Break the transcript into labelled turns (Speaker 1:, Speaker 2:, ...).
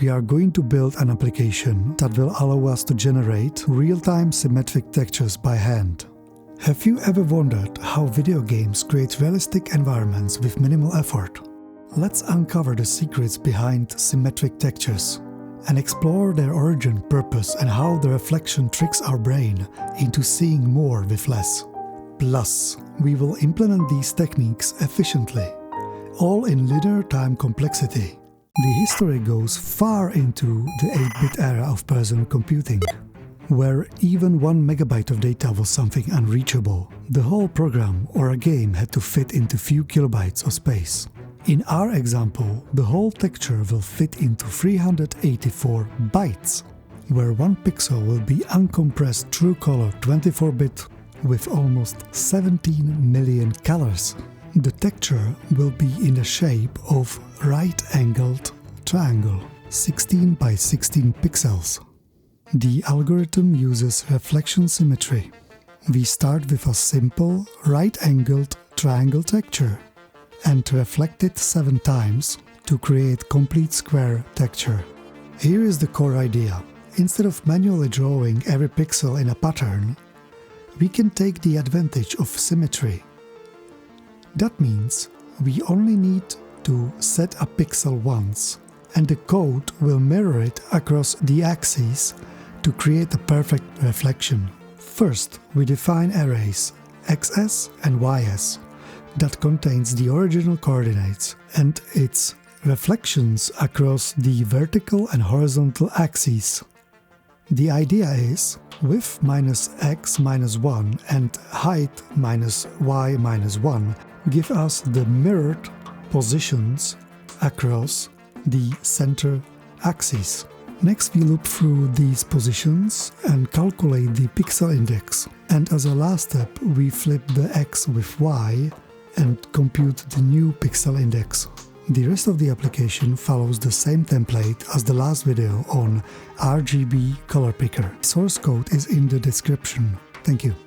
Speaker 1: We are going to build an application that will allow us to generate real-time symmetric textures by hand. Have you ever wondered how video games create realistic environments with minimal effort? Let's uncover the secrets behind symmetric textures and explore their origin, purpose, and how the reflection tricks our brain into seeing more with less. Plus, we will implement these techniques efficiently, all in linear time complexity. The history goes far into the 8-bit era of personal computing, where even 1 megabyte of data was something unreachable. The whole program or a game had to fit into few kilobytes of space. In our example, the whole texture will fit into 384 bytes, where 1 pixel will be uncompressed true color 24-bit with almost 17 million colors. The texture will be in the shape of right-angled triangle, 16 by 16 pixels. The algorithm uses reflection symmetry. We start with a simple right-angled triangle texture and reflect it 7 times to create complete square texture. Here is the core idea. Instead of manually drawing every pixel in a pattern, we can take the advantage of symmetry. That means we only need to set a pixel once, and the code will mirror it across the axes to create a perfect reflection. First, we define arrays xs and ys that contains the original coordinates and its reflections across the vertical and horizontal axes. The idea is width minus x minus 1 and height minus y minus 1 give us the mirrored positions across the center axis. Next, we loop through these positions and calculate the pixel index. And as a last step, we flip the x with y and compute the new pixel index. The rest of the application follows the same template as the last video on RGB color picker. Source code is in the description. Thank you.